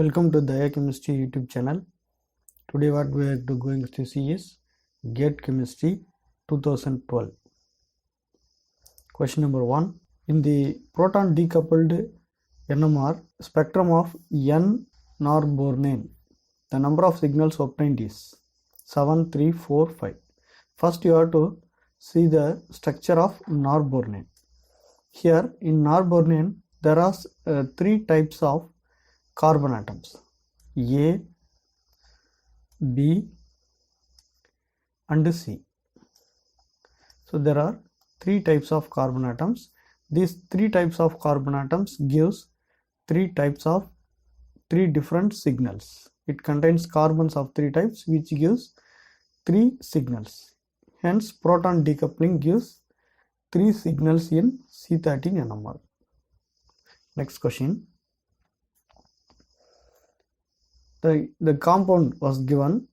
Welcome to the Biochemistry YouTube channel. Today what we are going to see is GATE Chemistry 2012. Question number 1. In the proton decoupled NMR spectrum of N-norbornane, the number of signals obtained is 7, 3, 4, 5. First you have to see the structure of norbornane. Here in norbornane there are three types of carbon atoms: A, B and C. So there are three types of carbon atoms. These three types of carbon atoms gives three different signals. It contains carbons of three types which gives three signals. Hence proton decoupling gives three signals in C13 NMR. Next question. The compound was given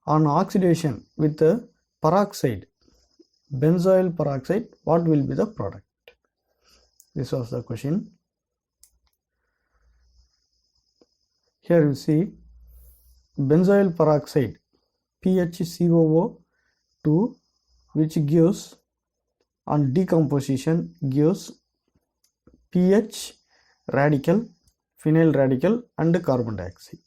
on oxidation with the peroxide, benzoyl peroxide. What will be the product? This was the question. Here you see benzoyl peroxide PHCOO2, which gives on decomposition gives pH radical, phenyl radical and carbon dioxide.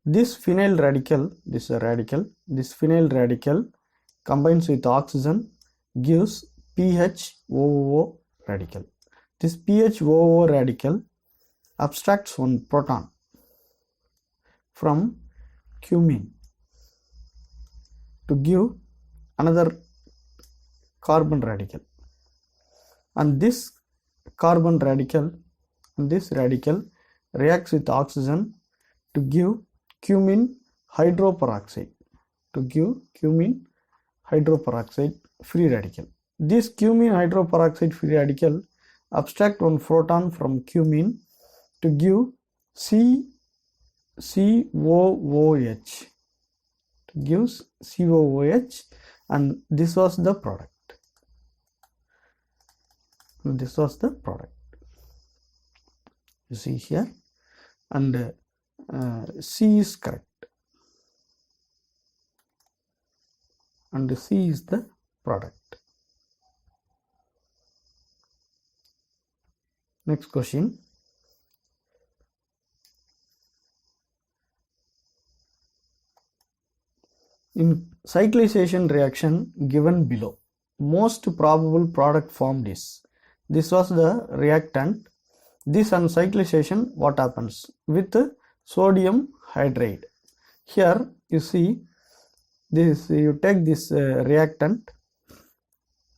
This phenyl radical, this phenyl radical combines with oxygen gives PHOO radical. This PHOO radical abstracts one proton from cumene to give another carbon radical, and this carbon radical reacts with oxygen to give cumene hydroperoxide, free radical. This cumene hydroperoxide free radical abstract one proton from cumene to give COOH, and this was the product. You see here, and C is correct, and C is the product. Next question. In cyclization reaction given below, most probable product formed is, this was the reactant. This on cyclization, what happens with sodium hydride? Here you see this, you take this reactant,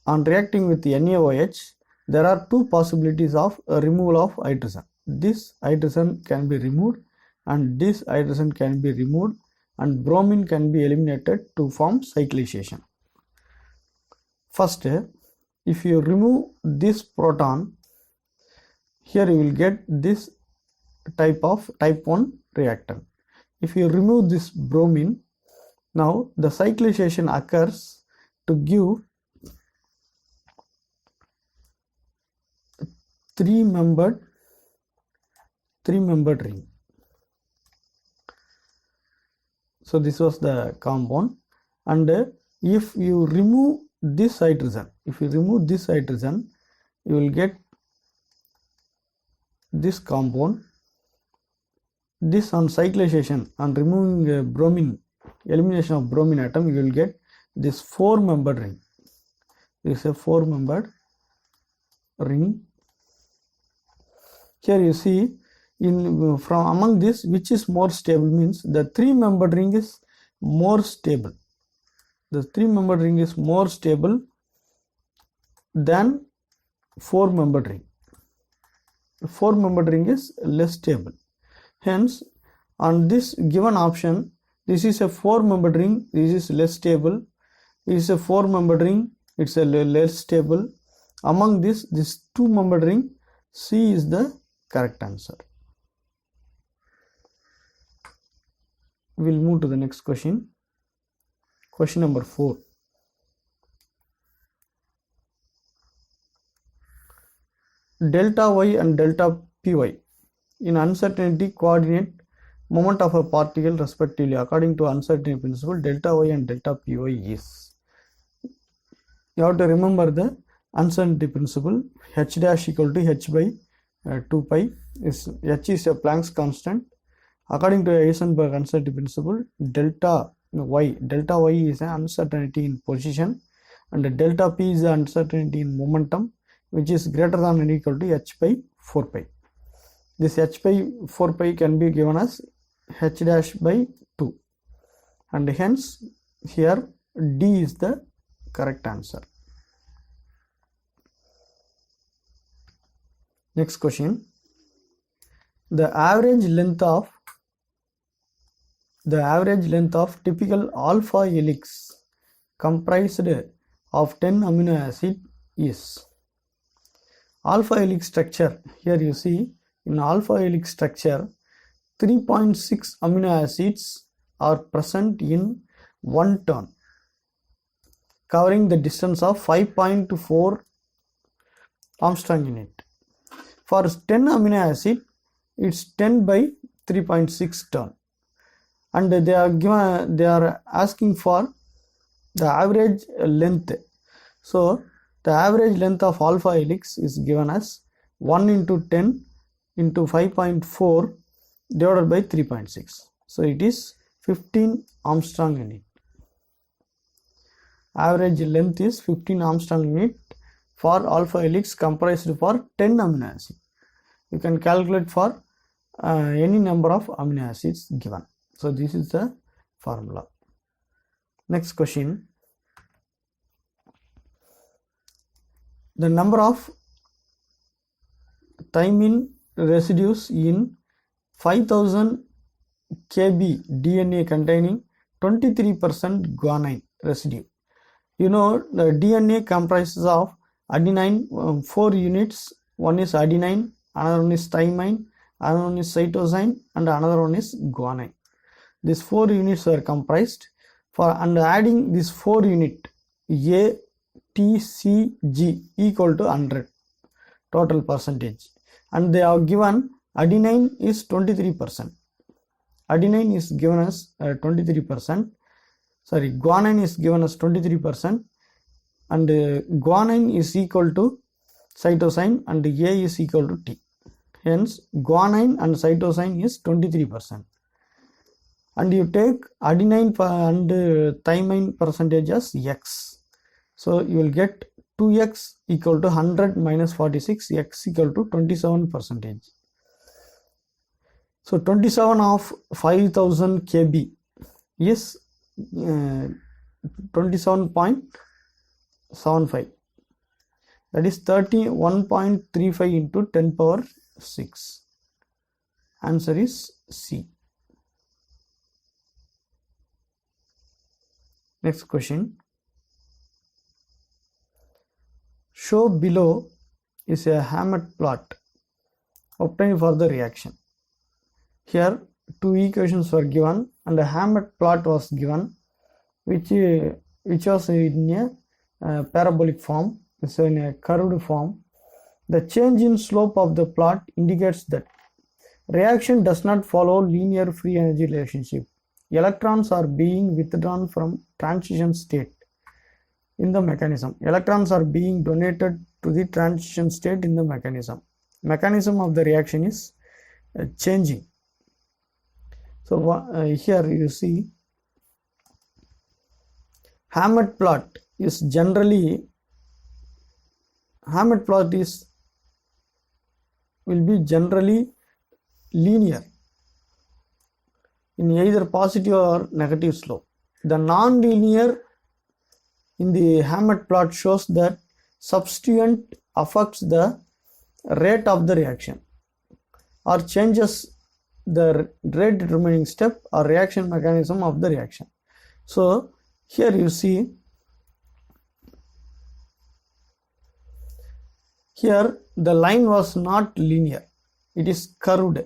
on reacting with NaOH, there are two possibilities of removal of hydrogen. This hydrogen can be removed and this hydrogen can be removed, and bromine can be eliminated to form cyclization. First, if you remove this proton, here you will get this type 1 reactant. If you remove this bromine, now the cyclization occurs to give three-membered ring. So this was the compound, and if you remove this hydrogen, you will get this compound. This on cyclization, on removing bromine, elimination of bromine atom, you will get this four-membered ring. This is a four-membered ring. Here you see, from among this, which is more stable, means the three-membered ring is more stable. The three-membered ring is more stable than four-membered ring. The four-membered ring is less stable. Hence, on this given option, this is a four-membered ring, this is less stable. This is a four-membered ring, it's a less stable. Among this two-membered ring, C is the correct answer. We'll move to the next question. Question number 4. Delta y and delta py in uncertainty coordinate moment of a particle respectively according to uncertainty principle delta y and delta py is. You have to remember the uncertainty principle. H dash equal to h by 2 pi is h is a Planck's constant. According to Heisenberg uncertainty principle, delta y is an uncertainty in position and delta p is the uncertainty in momentum, which is greater than or equal to h by 4 pi. This h by 4 pi can be given as h dash by 2, and hence here D is the correct answer. Next question. The average length of typical alpha helix comprised of 10 amino acid is. Alpha helix structure, here you see in alpha helix structure 3.6 amino acids are present in one turn, covering the distance of 5.4 Armstrong unit. For 10 amino acid, it's 10 by 3.6 turn, and they are asking for the average length. So the average length of alpha helix is given as 1 into 10 into 5.4 divided by 3.6. So it is 15 Armstrong unit. Average length is 15 Armstrong unit for alpha helix comprised for 10 amino acid. You can calculate for any number of amino acids given. So this is the formula. Next question. The number of thymine residues in 5000 kb DNA containing 23% guanine residue. You know the DNA comprises of adenine, 4 units. One is adenine, another one is thymine, another one is cytosine, and another one is guanine. These 4 units are comprised and adding this 4 unit A, T, C, G equal to 100 total percentage, and they are given adenine is 23%. Adenine is given as 23%. Sorry, guanine is given as 23%, and guanine is equal to cytosine and A is equal to T. Hence, guanine and cytosine is 23%. And you take adenine and thymine percentage as X. So you will get 2x equal to 100 minus 46, x equal to 27%. So 27 of 5000 kb is 27.75. That is 31.35 into 10 power 6. Answer is C. Next question. Show below is a Hammett plot obtained for the reaction. Here 2 equations were given and a Hammett plot was given, which was in a parabolic form, so in a curved form. The change in slope of the plot indicates that reaction does not follow linear free energy relationship. Electrons are being withdrawn from transition state in the mechanism. Electrons are being donated to the transition state in the mechanism. Mechanism of the reaction is changing. So here you see Hammett plot is generally will be generally linear in either positive or negative slope. The non-linear in the Hammett plot shows that substituent affects the rate of the reaction or changes the rate determining step or reaction mechanism of the reaction. So here you see, here the line was not linear, it is curved.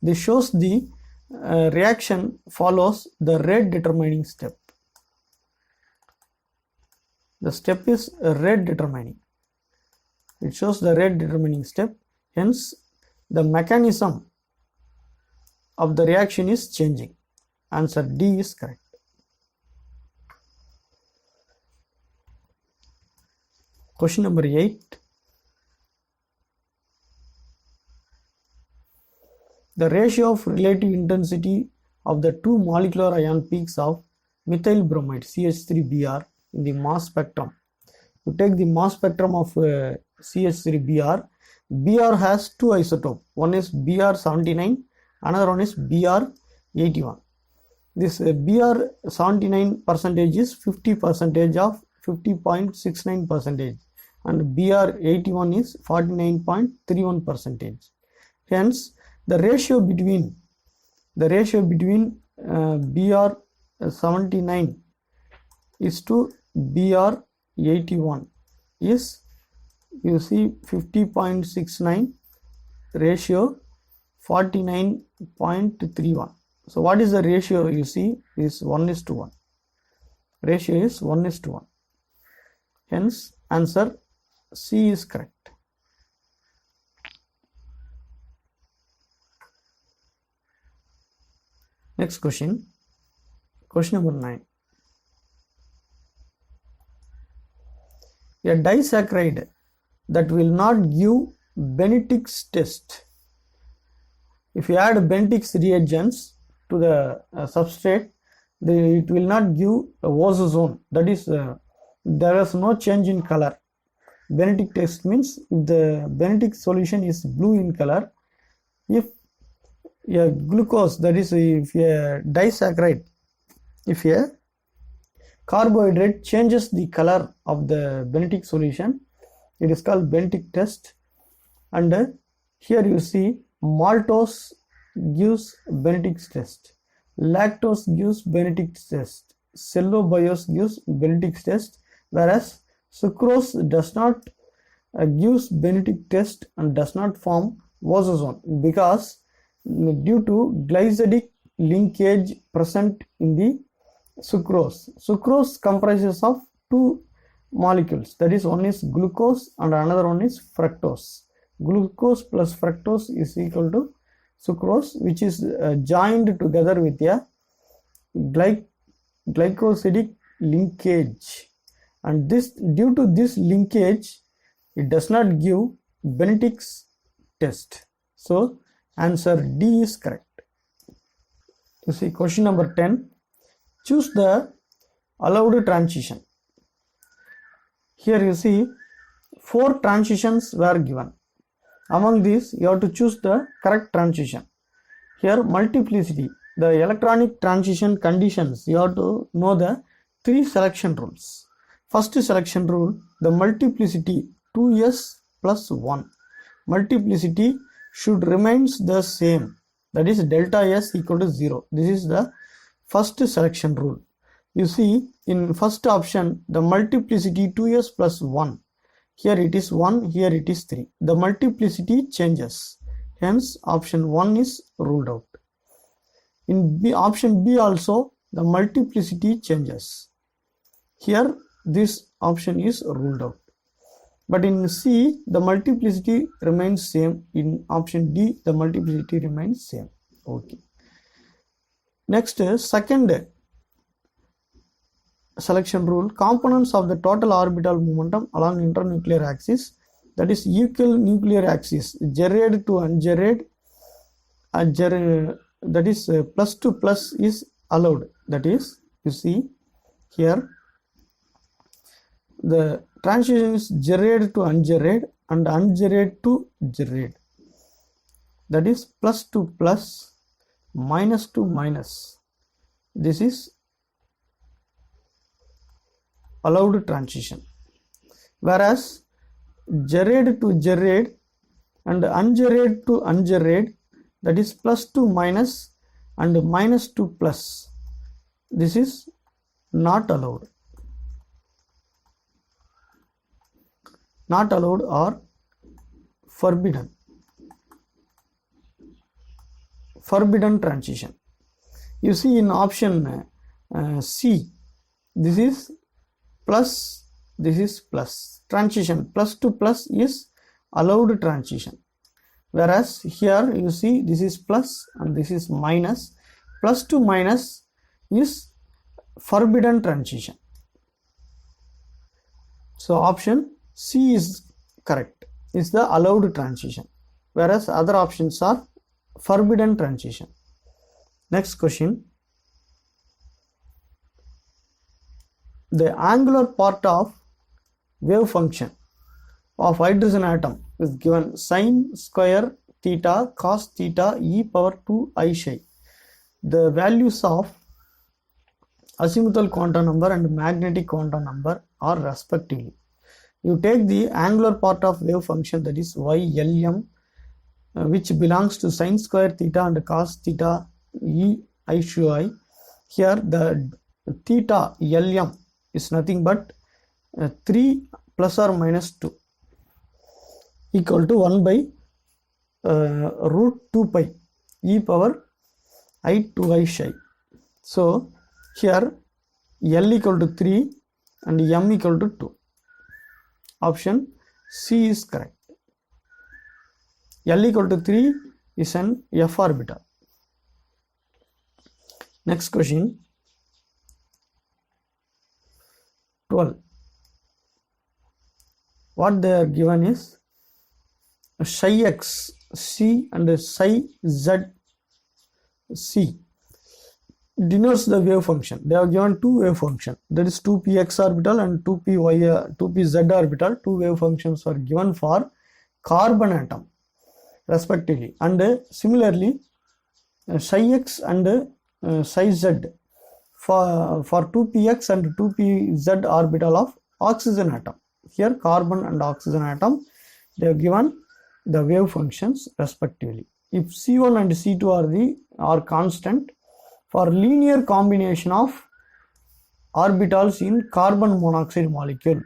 This shows the reaction follows the rate determining step. The step is rate determining. It shows the rate determining step. Hence, the mechanism of the reaction is changing. Answer D is correct. Question number 8. The ratio of relative intensity of the two molecular ion peaks of methyl bromide CH3Br in the mass spectrum. You take the mass spectrum of CH3Br. Br has two isotopes. One is Br79, another one is Br81. This Br79 percentage is 50% of 50.69%, and Br81 is 49.31%. Hence, the ratio between Br79 is to Br81 is, you see, 50.69 ratio 49.31. So what is the ratio? You see, is 1:1. Ratio is 1:1. Hence, answer C is correct. Next question. Question number 9. A disaccharide that will not give Benedict's test. If you add Benedict's reagents to the substrate, it will not give a ozone. That is, there is no change in color. Benedict test means if the Benedict solution is blue in color, if a glucose, that is, if a disaccharide, if a carbohydrate changes the color of the Benedict solution, it is called Benedict test. And here you see maltose gives Benedict's test, lactose gives Benedict's test, cellobiose gives Benedict's test, whereas sucrose does not gives Benedict test and does not form ozone, because due to glycidic linkage present in the sucrose. Sucrose comprises of two molecules, that is, one is glucose and another one is fructose. Glucose plus fructose is equal to sucrose, which is joined together with a glycosidic linkage, and this, due to this linkage, it does not give Benedict's test. So answer D is correct. You see, question number 10. Choose the allowed transition. Here you see 4 transitions were given. Among these, you have to choose the correct transition. Here, multiplicity, the electronic transition conditions, you have to know the 3 selection rules. First selection rule, the multiplicity 2s plus 1. Multiplicity should remains the same, that is delta s equal to 0. This is the first selection rule. You see, in first option, the multiplicity 2s plus 1. Here it is 1, here it is 3. The multiplicity changes. Hence, option 1 is ruled out. In option B also, the multiplicity changes. Here, this option is ruled out. But in C, the multiplicity remains same. In option D, the multiplicity remains same. Okay. Next, second selection rule, components of the total orbital momentum along internuclear axis, that is equal nuclear axis, gerade to ungerade, that is plus to plus is allowed. That is, you see here, the transition is gerade to ungerade and ungerade to gerade. That is plus to plus, minus to minus. This is allowed transition. Whereas gerade to gerade and ungerade to ungerade, that is plus to minus and minus to plus, this is not allowed. Not allowed or forbidden. Forbidden transition. You see in option C, this is plus, this is plus. Transition plus to plus is allowed transition. whereas here you see this is plus and this is minus. Plus to minus is forbidden transition. So option C is correct, is the allowed transition, whereas other options are forbidden transition. Next question. The angular part of wave function of hydrogen atom is given sin square theta cos theta e power 2 I psi. The values of azimuthal quantum number and magnetic quantum number are respectively. You take the angular part of wave function, that is YLM, which belongs to sin square theta and cos theta e I psi. Here the theta LM is nothing but 3 plus or minus 2 equal to 1 by root 2 pi e power I 2I psi. So here L equal to 3 and M equal to 2. Option C is correct. L equal to 3 is an F orbital. Next question. 12. What they are given is psi x c and psi z c denotes the wave function. They have given two wave function, that is 2px orbital and 2pz orbital. Two wave functions are given for carbon atom respectively, and similarly psi x and psi z for 2px and 2pz orbital of oxygen atom. Here carbon and oxygen atom, they have given the wave functions respectively. If C1 and C2 are constant for linear combination of orbitals in carbon monoxide molecule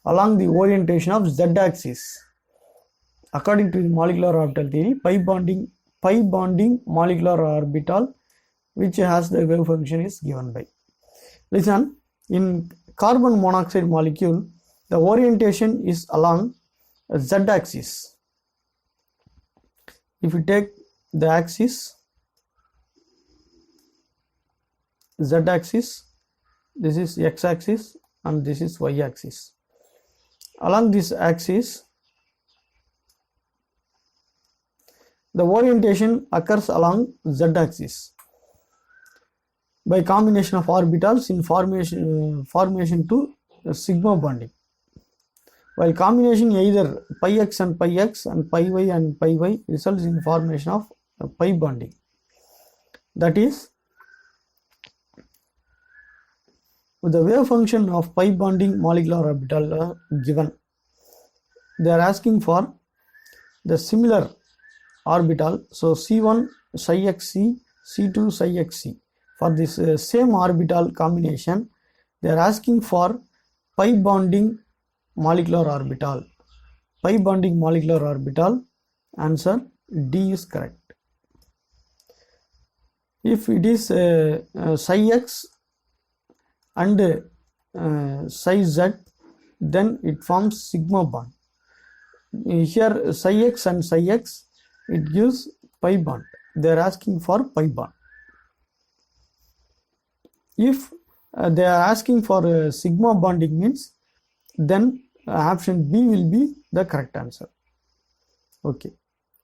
along the orientation of z-axis, according to the molecular orbital theory, pi bonding molecular orbital which has the wave function is given by. Listen, in carbon monoxide molecule, the orientation is along z-axis. If you take the axis z-axis, this is x-axis and this is y-axis. Along this axis, the orientation occurs along z-axis by combination of orbitals in formation to sigma bonding. While combination either pi x and pi y results in formation of pi bonding. That is, with the wave function of pi bonding molecular orbital given, they are asking for the similar orbital. So C1 psi xc, C2 psi xc. For this same orbital combination, they are asking for pi bonding molecular orbital. Pi bonding molecular orbital, answer D is correct. If it is psi x and psi z, then it forms sigma bond. Here psi x and psi x, it gives pi bond. They are asking for pi bond. If they are asking for sigma bonding means, then option B will be the correct answer. Okay,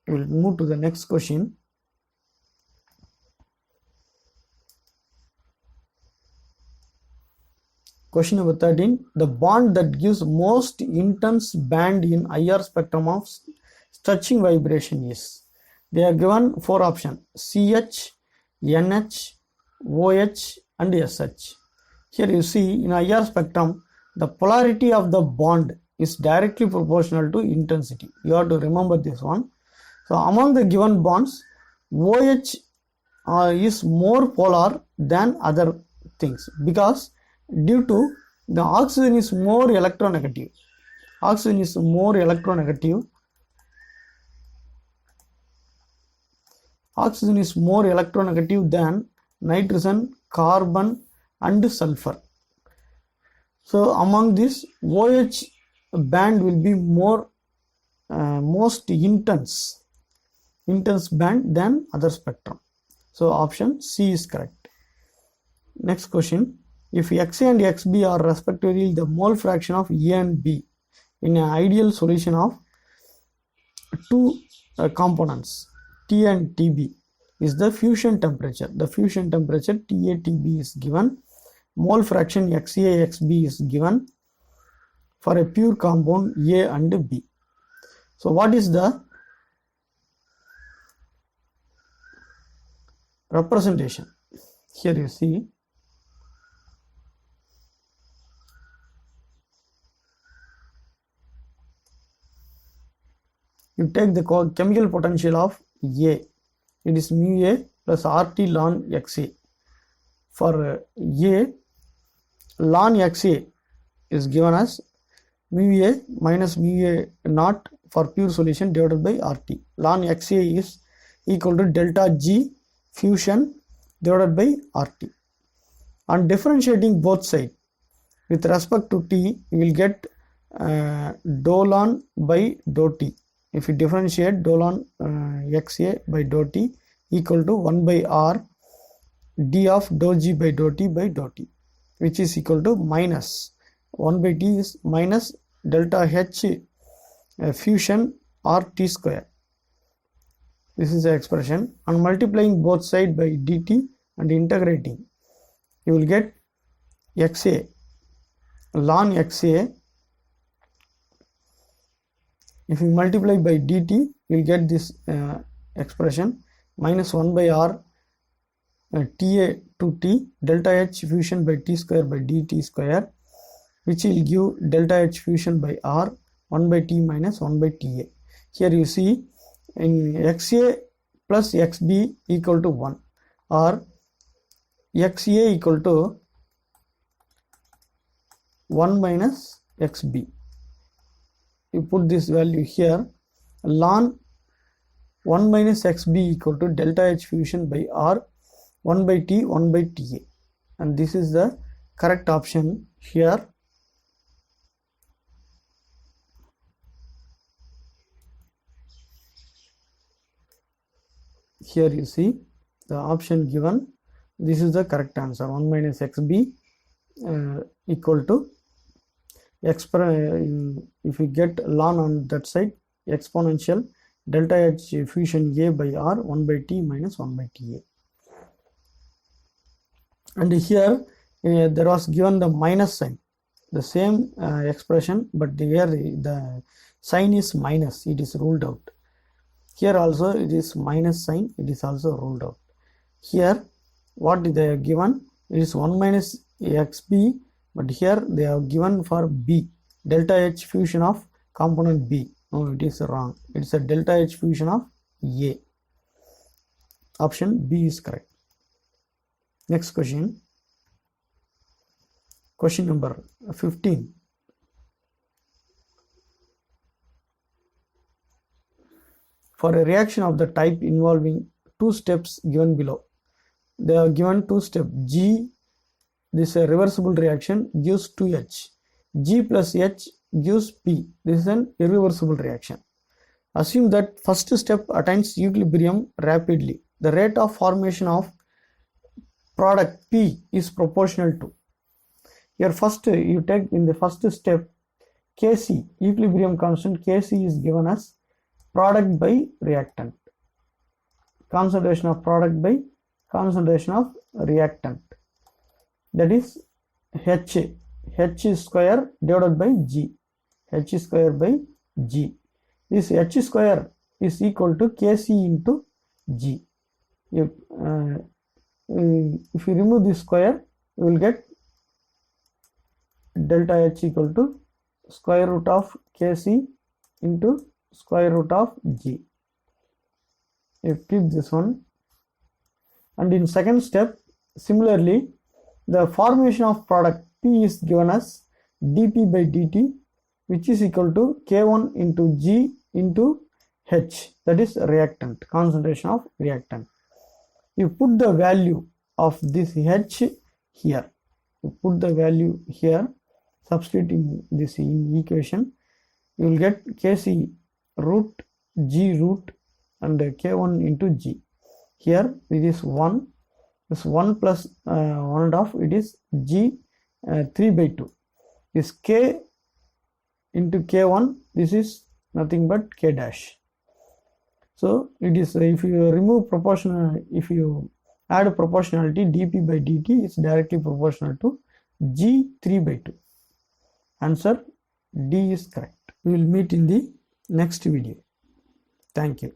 we will move to the next question. Question number 13. The bond that gives most intense band in IR spectrum of stretching vibration is. They are given four options: CH, NH, OH and SH. Here you see in IR spectrum, the polarity of the bond is directly proportional to intensity. You have to remember this one. So among the given bonds, OH is more polar than other things because due to the oxygen is more electronegative. Oxygen is more electronegative. Oxygen is more electronegative than nitrogen, carbon and sulfur. So among this, OH band will be most intense intense band than other spectrum. So option C is correct. Next question. If Xa and Xb are respectively the mole fraction of A and B in an ideal solution of two components T and Tb, is the fusion temperature. The fusion temperature TATB is given. Mole fraction Xa Xb is given for a pure compound A and B. So what is the representation? Here you see you take the chemical potential of A. It is mu A plus RT ln Xa. For A, ln Xa is given as mu A minus mu A naught for pure solution divided by RT. Ln Xa is equal to delta G fusion divided by RT. On differentiating both sides with respect to T, you will get dou ln by dou T. If you differentiate dou ln Xa by dou T equal to 1 by R d of dou G by dou T, which is equal to minus 1 by T is minus delta H fusion RT square. This is the expression. On multiplying both sides by dt and integrating, you will get Xa ln Xa. If you multiply by dt, you will get this expression minus 1 by R Ta to T delta H fusion by T square by dt square, which will give delta H fusion by R 1 by T minus 1 by Ta. Here you see in Xa plus Xb equal to 1 or Xa equal to 1 minus Xb. You put this value here, ln 1 minus Xb equal to delta H fusion by R 1 by T 1 by Ta, and this is the correct option here. Here you see the option given. This is the correct answer. 1 minus Xb equal to if we get ln on that side, exponential delta H fusion A by R 1 by T minus 1 by Ta. And here there was given the minus sign, the same expression, but here the sign is minus, it is ruled out. Here also it is minus sign, it is also ruled out. Here what they have given, it is 1 minus Xb, but here they have given for B, delta H fusion of component B. No, it is wrong. It is a delta H fusion of A. Option B is correct. Next question. Question number 15. For a reaction of the type involving two steps given below, they are given two steps. G, this is a reversible reaction, gives 2H. G plus H gives P. This is an irreversible reaction. Assume that first step attains equilibrium rapidly. The rate of formation of product P is proportional to. Here first you take in the first step Kc, equilibrium constant Kc is given as product by reactant. Concentration of product by concentration of reactant. That is H square divided by G. H square by G. This H square is equal to Kc into G. If you remove this square, you will get delta H equal to square root of Kc into square root of G. You keep this one, and in second step similarly the formation of product P is given as dP by dt, which is equal to K1 into G into H, that is reactant, concentration of reactant. You put the value of this H here, you put the value here, substituting this in equation, you will get Kc root G root and K1 into G. Here it is 1, this 1 plus 1.5, it is G 3 by 2. This K into K1, this is nothing but K dash. So it is, if you remove proportional, if you add proportionality, dP by dt is directly proportional to G 3 by 2. Answer D is correct. We will meet in the next video. Thank you.